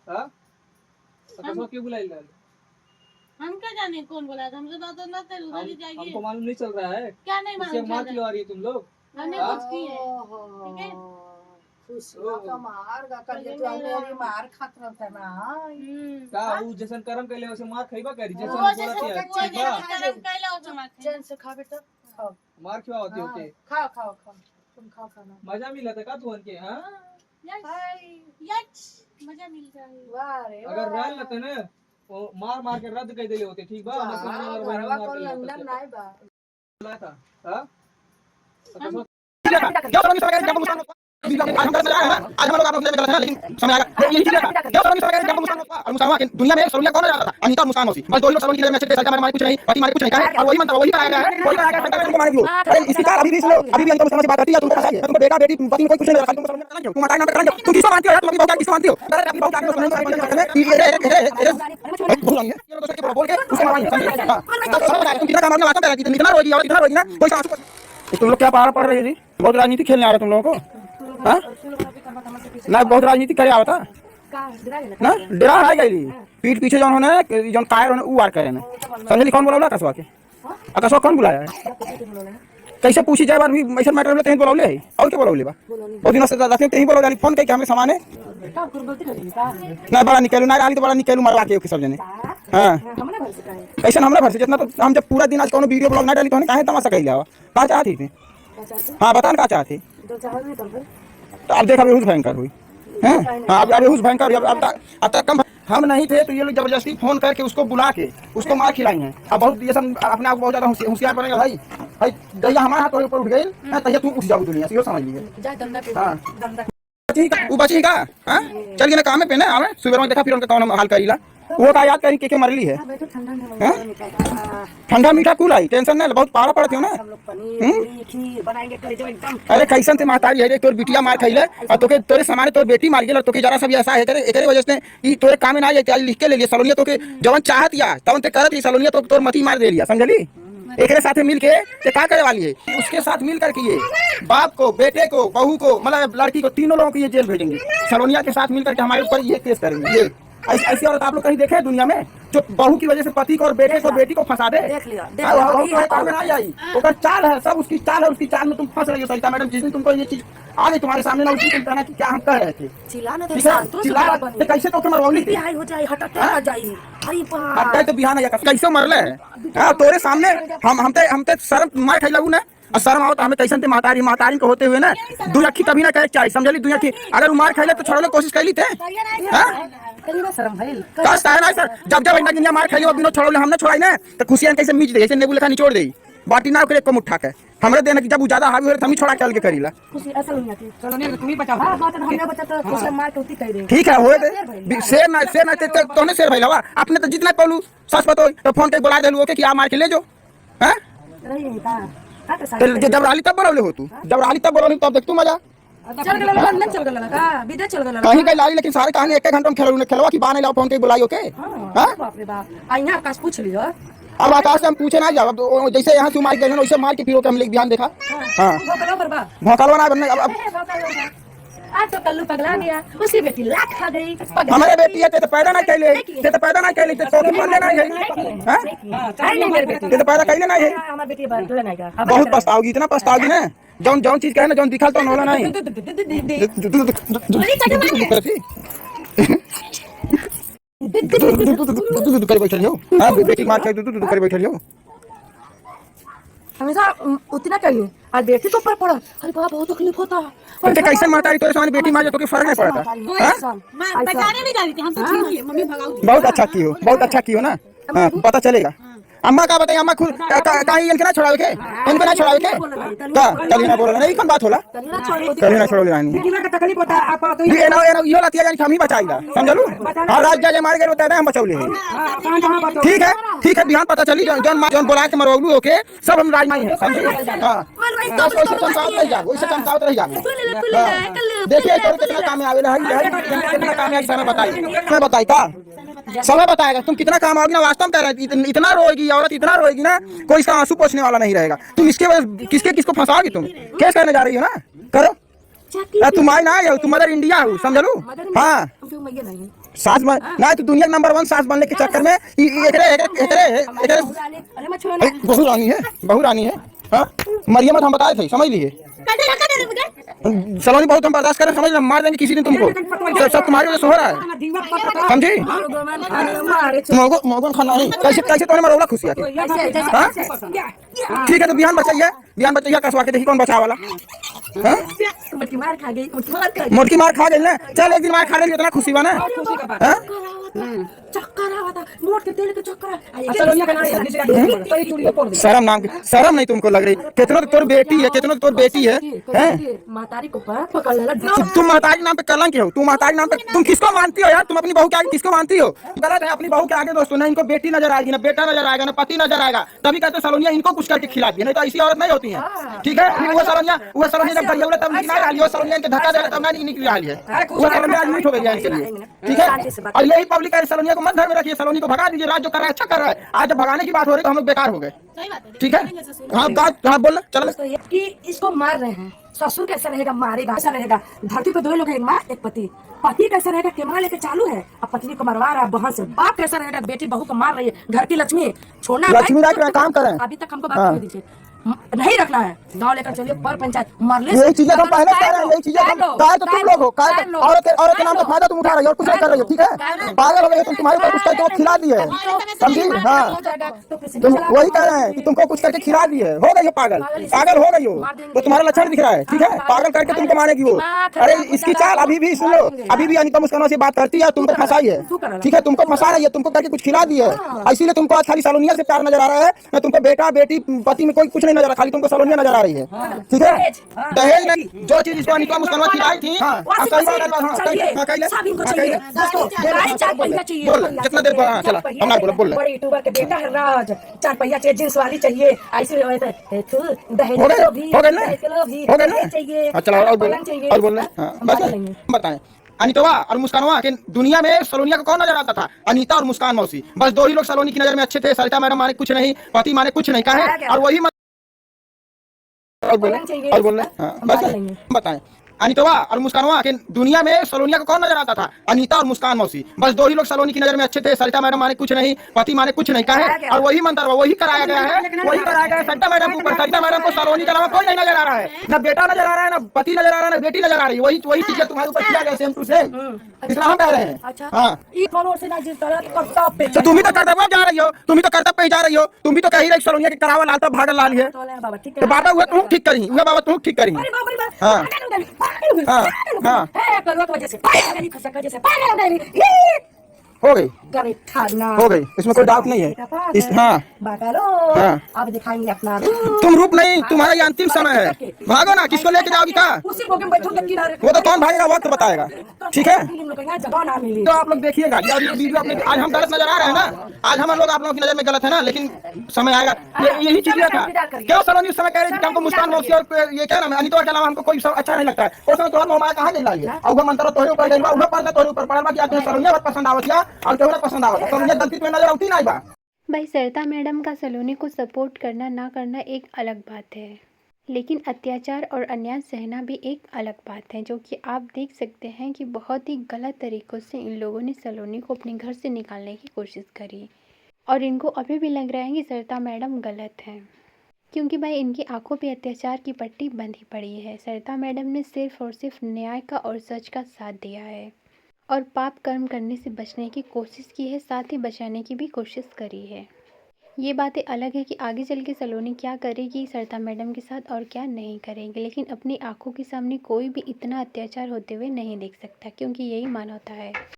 हाँ तो क्यों बुलाई ला? हम क्या जाने कौन बोला था, हमसे बात ना कर, उधर ही जाइए। हमको मालूम नहीं चल रहा है क्या नहीं मालूम? मार क्यों आ रही है तुम लोग? हमने कुछ की है, ठीक है? मार खात रहता ना का वो जैसन कर्म कैले वैसे मार खइबा करी जैसन वो बोला जैसे थिया वो ठीक बा जैसे कर्म कैला हो समाज में। चैन से खा बेटा, खाओ मार क्यों होती होते खाओ खाओ खाओ, तुम खाओ खाना। मजा मिला था का तुहन के? हां यस मजा मिल रहा है। वाह रे अगर रहल लेते ना वो मार मार के रद्द कर देले होते ठीक बा ना तो हमारा बहन घरवा मार को के लंगड़ा नाय बा बोला था हां आज हम लोग आप लोग गलत है लेकिन समय आएगा यही चीज है क्या समझ समय जब मुसलमान की दुनिया में सोनिया कौन है अनीता मुस्कान मौसी बस दो लोग सलोनी के मैसेज देता हमारे कुछ नहीं बाकी हमारे कुछ नहीं है और वही मंत्र वही कराया है वही कराया है संकल्प माने लो अरे इसी का अभी भी सुनो अभी भी अनीता मुस्कान से बात करती है तुमको पता है तुमको बेटा बेटी पति में कोई कुछ नहीं रखा तुमको समझ नहीं तुम हटाई ना करेंगे तुम किसको मानती हो यार तुम बहुत किसको मानती हो अरे अपनी बहुत आगे सुनने को बोल के उसको मारवाइए तुम कितना काम करना बात है कितना रोगी और कितना रोगी ना कोई सासू तुम लोग क्या पढ़ रहे जी बहुत राजनीति खेलने आ रहे तुम लोगों को हाँ ना बहुत राजनीति करे आवता ना डरा है गई पीठ पीछे जौन होने जौन कायर होने उ वार करे ना समझली कौन बोला कसवा के कसवा कौन बुलाया है कैसे पूछी जाए बार मैसेज मैटर में तहीं बोलौले है और क्या बोलौले बा बहुत दिन से रखे तहीं बोलौले फोन कई के हमें सामान है ना बड़ा निकलू ना आली तो बड़ा निकलू मरवा के सब जने हां कैसे हमला भर से जितना तो हम जब पूरा दिन आज कोनो वीडियो ब्लॉग ना डाली तो काहे तमाशा कइला का चाहती थी हां बता ना का चाहती तो अब देख अभी उस भयंकर हुई हैं हां अब उस भयंकर अब तक कम हम नहीं थे तो ये लोग जबरदस्ती फोन करके उसको बुला के उसको मार खिलाई है। अब बहुत ये सब अपने आप को बहुत ज्यादा होशियार बनेगा भाई भाई दैया हमारे हाथ ऊपर उठ गई तैया तू उठ जाओ दुनिया से यो समझ लीजिए हां ठीक है वो बची का हां चल गए ना काम पे ना आवे सुबह में देखा फिर उनका कौन हाल करीला वो का याद करी के मरली है ठंडा मीठा कुल आई टेंशन नहीं बहुत पारा पड़ते हो ना अरे कैसन ते मातारी है तोर बिटिया मार खइले और तोके तोरे सामान तोर बेटी मार गेल तोके जरा सब ऐसा है करे एकरे वजह से ई तोरे काम में ना जाए लिख के ले लिया सलोनिया तोके जवन चाहत या तवन ते करत ई सलोनिया तो तोर मती मार दे लिया समझली एकरे साथे मिल के ते का करे वाली है उसके साथ मिल करके ये बाप को बेटे को बहू को मतलब लड़की को तीनों लोगों को ये जेल भेजेंगे सलोनिया के साथ मिल करके हमारे ऊपर ये केस करेंगे ये ऐसी औरत आप लोग कहीं देखे दुनिया में जो बहू की वजह से पति को और बेटे को बेटी को फंसा दे देख लिया नहीं आई वो चाल है सब उसकी चाल है उसकी चाल में तुम फंस रही हो सरिता मैडम जिस दिन तुमको ये चीज आ गई तुम्हारे सामने ना उसी दिन कहना कि क्या हम कह रहे थे चिल्ला कैसे तो मरवाली हो जाए हटा तो बिहान कैसे मरले है तोरे सामने हम ते शर्म मार खाई लगू ना और शर्म आओ तो हमें कैसे मातारी को होते हुए ना दू अखी कभी ना कहे चाहिए समझली दू अखी अगर मार खाई तो छोड़ने कोशिश कैली थे जब जब मार खाई बिनो छोड़ले हमने छोड़ाई ना तो खुशियां कैसे मीच दे नेबू लेखा निचोड़ दे बाटी ना करे को मुट्ठा के हमरे देना कि जब ज्यादा हावी हो हम ही छोड़ा चल के करीला ठीक है होए दे शेर ना तोने शेर भइलावा अपने तो जितना पलू सच बतो तो फोन पे बुला देलू ओके कि आ मार के ले जो हैं जब राली तब बोलौले हो तू जब राली तब बोलौले तब देख तू मजा कहीं कहीं लाई लेकिन सारे कहानी एक घंटा में खेलवा की बाने लाओ फोन पे बुलाई ओके पूछ लियो अब आकाश से हम पूछे ना जाओ जैसे यहाँ से मार के वैसे मार के फिर हम लेके ध्यान देखा हाँ भौकालवा ना बनने अब आज तो कल्लू पगला गया उसकी बेटी लाख खा गई हमारे बेटी है ते तो पैदा ना कैले ते तो पैदा ना कैले ते तो बोलने ना है हां काहे नहीं मेरे बेटी ते तो पैदा कैले ना है हमारी बेटी बात नहीं का बहुत पछताओगी इतना पछताओगी ना जौन जौन चीज कहे ना जौन दिखल तो होला नहीं कर बैठल हो हां बेटी मार के कर बैठल हो हमेशा उतना करिए आज बेटी को ऊपर पड़ा अरे बाबा बहुत तकलीफ होता है तो कैसे मातारी तोरे सामने बेटी मार तो फर्क नहीं पड़ता मैं बताने नहीं जाती थी, हम तो ठीक है मम्मी भगाओ बहुत अच्छा की हो ना हां पता चलेगा अम्मा का बताइए अम्मा खुद कहीं इनके ना छोड़ावे के इनको ना छोड़ावे के का कल ना बोल नहीं कौन बात होला कल ना छोड़ो रानी बिना का तकलीफ होता आप तो ये ना यो लतिया जानी हम ही बचाईला समझलू हां राज जाजे मार गए होता है हम बचौले हैं ठीक है बिहान पता चली जौन बोला के मरवलू ओके सब हम राजमाई है समझे हां वैसे चमकावत रह जा वैसे चमकावत रह जा देखिए कितना काम आवेला है कितना काम है समय बताई का समय बताएगा तुम कितना काम आओगी ना वास्तव में कह रहे इतना रोएगी औरत इतना रोएगी ना कोई इसका आंसू पोंछने वाला नहीं रहेगा तुम इसके वजह किसको फंसाओगी तुम केस करने जा रही हो ना करो तुम आई ना तुम मदर इंडिया हो समझ लो हाँ सास बन ना तू दुनिया नंबर 1 सास बनने के चक्कर में एकरे अरे मैं छोड़ बहू रानी है हाँ मरियम हम बताए थे समझ लिए सलोनी बहुत हम बर्दाश्त करें समझ मार देंगे किसी दिन तुमको सब तुम्हारी वजह से हो रहा है समझी मोगन खाना नहीं कैसे तूने मरोला खुशियाँ ठीक है तो बिहान बचाइए कसवा के देखी कौन बचा वाला मोटकी मार खा गई ना चल एक दिन मार खा लेगी इतना खुशी बना चक्कर आवा था मोट के तेल के चक्कर शर्म नहीं तुमको लग रही कितना तोर बेटी है मातारी को पकड़ लेला तुम महतारी नाम पे कलंक हो तुम महतारी नाम पे तुम किसको मानती हो यार तुम अपनी बहू के आगे किसको मानती हो गलत है अपनी बहू के आगे दोस्तों ना इनको बेटी नजर आएगी ना बेटा नजर आएगा ना पति नजर आएगा तभी कहते सलोनिया इनको कुछ करके खिलाती है नहीं तो ऐसी औरत नहीं होती है ठीक है वो सलोनिया जब गरिया तब निकल रही है सलोनिया इनके धक्का दे तब नहीं निकल रही है वो सलोनिया आज नहीं हो गई इनके लिए ठीक है और यही पब्लिक है सलोनिया को मत घर में रखिए सलोनी को भगा दीजिए राज जो कर रहा है अच्छा कर रहा है आज जब भगाने की बात हो रही तो हम लोग बेकार हो गए ठीक है हाँ बोल चल कि इसको मार रहे हैं ससुर कैसा रहेगा मारेगा ऐसा रहेगा धरती पे 2 लोग हैं माँ एक पति कैसा रहेगा कैमरा लेके चालू है अब पत्नी को मरवा रहा है बहन से बाप कैसा रहेगा बेटी बहू को मार रही है घर की लक्ष्मी छोड़ना लक्ष्मी राज काम कर रहे हैं अभी तक हमको बात कर दीजिए नहीं रखना है गाँव लेकर चलिए पर पंचायत मरने यही चीजें हम पहले कह रहे हैं यही चीजें हम काय तो तुम लोग हो काय औरत के नाम पे फायदा तुम उठा रहे हो और कुछ नहीं कर रही हो ठीक है पागल हो गए तुम तुम्हारे ऊपर कुछ करके खिला दिए समझी हाँ तुम वही कह रहे हैं कि तुमको कुछ करके खिला दिए हो गई हो पागल हो गई हो तो तुम्हारा लक्षण दिख रहा है ठीक है पागल करके तुमको मानेगी वो अरे इसकी चाल अभी भी सुन लो अभी भी अनिता मुस्कान से बात करती है तुमको फंसाई है ठीक है तुमको फंसा रही है तुमको करके कुछ खिला दी है इसीलिए तुमको आज खाली सलोनिया से प्यार नजर आ रहा है मैं तुमको बेटा बेटी पति में कोई कुछ नहीं नजर आ खाली तुमको सलोनिया नजर आ रही है ठीक है दहेज नहीं जो चीज इसको अनिता मुस्कान खिलाई थी बोल कितना देर चला हम बोल बड़े यूट्यूबर के बेटा है राज 4 पहिया चाहिए जींस वाली चाहिए ऐसे दहेज हो गए ना चलो और बोल बताएं अनिता और मुस्कानवा के दुनिया में सलोनिया को कौन नजर आता था अनिता और मुस्कान मौसी बस 2 ही लोग सलोनी की नजर में अच्छे थे सरिता मैडम माने कुछ नहीं पति माने कुछ नहीं कहा है और वही और बोलने बताएं अनिता और मुस्कानवा के दुनिया में सलोनिया को कौन नजर आता था अनिता और मुस्कान मौसी बस 2 ही लोग सलोनी की नजर में अच्छे थे सरिता मैडम माने कुछ नहीं पति माने कुछ नहीं कहा है और वही मंत्र वही कराया गया है सरिता मैडम को सरिता मैडम को सलोनी के अलावा कोई नहीं नजर आ रहा है ना बेटा नजर आ रहा है ना पति नजर आ रहा है ना बेटी नजर आ रही है वही चीजें तुम्हारे ऊपर किया गया सेम टू सेम इसलिए हम कह रहे हैं हाँ तुम ही तो कर्तव्य जा रही हो तुम ही तो कर्तव्य पे जा रही हो तुम भी तो कह रही सलोनिया के करावा लाल तो भाड़ा लाल है तो बाबा हुआ तुम ठीक करी हुआ बाबा तुम ठीक करी हाँ हाँ हो गई इसमें कोई डाउट नहीं है अब दिखाएंगे अपना तुम रूप नहीं तुम्हारा ये अंतिम समय है भागो ना किसको लेके जाओगी क्या वो तो कौन भागेगा वक्त बताएगा ठीक है तो आप लोग देखिएगा आज हम गलत नजर आ रहे हैं ना आज हम लोग आप लोगों की नजर में गलत है ना लेकिन समय आएगा यही चीज था क्यों सलोनी उस समय कह रही थी हमको मुस्कान मौसी और ये क्या नाम है अनिता के अलावा हमको कोई अच्छा नहीं लगता है उस समय तो हमारा कहाँ गई लाइए और वो मंत्र तोहरे ऊपर गई तोहरे ऊपर पड़ा कि सलोनिया बहुत पसंद आवत और केवल पसंद आवत सलोनिया गलती में नजर आती नहीं बा भाई सरिता मैडम का सलोनी को सपोर्ट करना ना करना एक अलग बात है लेकिन अत्याचार और अन्याय सहना भी एक अलग बात है जो कि आप देख सकते हैं कि बहुत ही गलत तरीक़ों से इन लोगों ने सलोनी को अपने घर से निकालने की कोशिश करी और इनको अभी भी लग रहा है कि सरिता मैडम गलत हैं क्योंकि भाई इनकी आंखों पे अत्याचार की पट्टी बंधी पड़ी है। सरिता मैडम ने सिर्फ और सिर्फ न्याय का और सच का साथ दिया है और पाप कर्म करने से बचने की कोशिश की है, साथ ही बचाने की भी कोशिश करी है। ये बातें अलग है कि आगे चल के सलोनी क्या करेगी सरिता मैडम के साथ और क्या नहीं करेगी, लेकिन अपनी आंखों के सामने कोई भी इतना अत्याचार होते हुए नहीं देख सकता क्योंकि यही मानवता है।